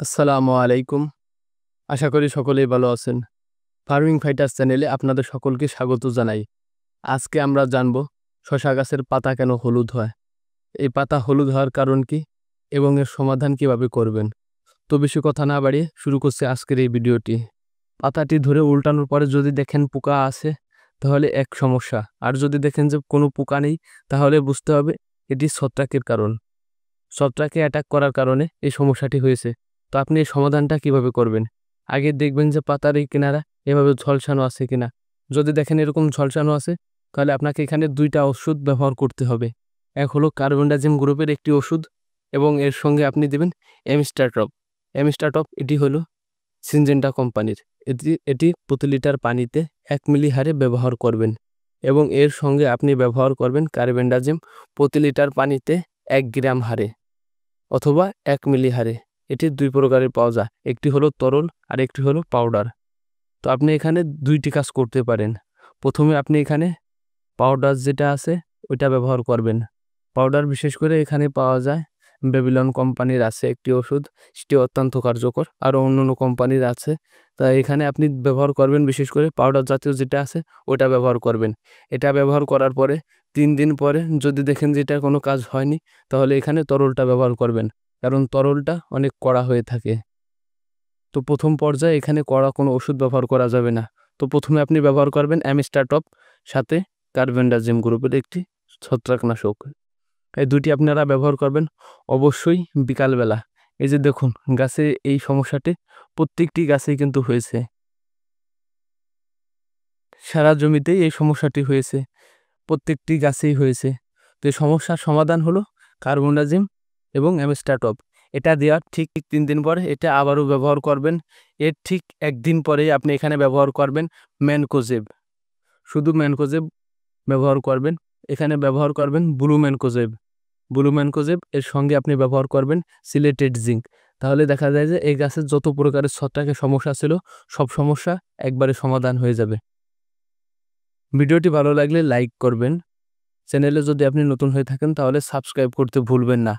আসসালামু আলাইকুম। আশা করি সকলেই ভালো আছেন। ফার্মিং ফাইটার্স চ্যানেলে আপনাদের সকলকে স্বাগত জানাই। আজকে আমরা জানব শসা গাছের পাতা কেন হলুদ হয়, এই পাতা হলুদ হওয়ার কারণ কি এবং এর সমাধান কিভাবে করবেন। তো বেশি কথা না বাড়িয়ে শুরু করছি আজকের এই ভিডিওটি। পাতাটি ধরে উল্টানোর পরে যদি দেখেন পোকা আছে তাহলে এক সমস্যা, আর যদি দেখেন যে কোনো পোকা নেই তাহলে বুঝতে হবে এটি ছত্রাকের কারণ। ছত্রাকে অ্যাটাক করার কারণে এই সমস্যাটি হয়েছে। তো আপনি এই সমাধানটা কিভাবে করবেন? আগে দেখবেন যে পাতার এই কিনারা এভাবে ঝলসানো আছে কিনা। যদি দেখেন এরকম ঝলসানো আছে তাহলে আপনাকে এখানে 2টা ওষুধ ব্যবহার করতে হবে। এক হলো কার্বেন্ডাজিম গ্রুপের একটি ওষুধ এবং এর সঙ্গে আপনি দেবেন এমিস্টাটপ। এমিস্টাটপ এটি হলো সিনজেন্টা কোম্পানির। এটি প্রতি লিটার পানিতে 1 মিলি হারে ব্যবহার করবেন এবং এর সঙ্গে আপনি ব্যবহার করবেন কার্বেন্ডাজিম প্রতি লিটার পানিতে 1 গ্রাম হারে অথবা 1 মিলি হারে। এটি 2 প্রকারের পাওয়া যায়, একটি হলো তরল আর একটি হলো পাউডার। তো আপনি এখানে 2টি কাজ করতে পারেন। প্রথমে আপনি এখানে পাউডার যেটা আছে ওইটা ব্যবহার করবেন। পাউডার বিশেষ করে এখানে পাওয়া যায় ব্যাবিলন কোম্পানির আছে একটি ওষুধ, সেটি অত্যন্ত কার্যকর। আরও অন্যান্য কোম্পানির আছে, তাই এখানে আপনি ব্যবহার করবেন বিশেষ করে পাউডার জাতীয় যেটা আছে ওটা ব্যবহার করবেন। এটা ব্যবহার করার পরে 3 দিন পরে যদি দেখেন যে এটা কোনো কাজ হয়নি তাহলে এখানে তরলটা ব্যবহার করবেন, কারণ তরলটা অনেক কড়া হয়ে থাকে। তো প্রথম পর্যায়ে এখানে কড়া কোনো ওষুধ ব্যবহার করা যাবে না। তো প্রথমে আপনি ব্যবহার করবেন অ্যামিস্টাটপ, সাথে কার্বেন্ডাজিম গ্রুপের একটি ছত্রাকনাশক। এই 2টি আপনারা ব্যবহার করবেন অবশ্যই বিকালবেলা। এই যে দেখুন গাছে এই সমস্যাটি প্রত্যেকটি গাছেই কিন্তু হয়েছে, সারা জমিতেই এই সমস্যাটি হয়েছে, প্রত্যেকটি গাছেই হয়েছে। তো এই সমস্যার সমাধান হলো কার্বোনাজিম এবং অ্যামিস্টাটপ। এটা দেওয়ার ঠিক 3 দিন পরে এটা আবারও ব্যবহার করবেন। এর ঠিক 1 দিন পরেই আপনি এখানে ব্যবহার করবেন ম্যানকোজেব। শুধু ম্যানকোজেব ব্যবহার করবেন। এখানে ব্যবহার করবেন ব্লু ম্যানকোজেব। ব্লু ম্যানকোজেব এর সঙ্গে আপনি ব্যবহার করবেন সিলেটেড জিঙ্ক। তাহলে দেখা যায় যে এই গাছের যত প্রকারের ছত্রাকের সমস্যা ছিল সব সমস্যা একবারে সমাধান হয়ে যাবে। ভিডিওটি ভালো লাগলে লাইক করবেন। চ্যানেলে যদি আপনি নতুন হয়ে থাকেন তাহলে সাবস্ক্রাইব করতে ভুলবেন না।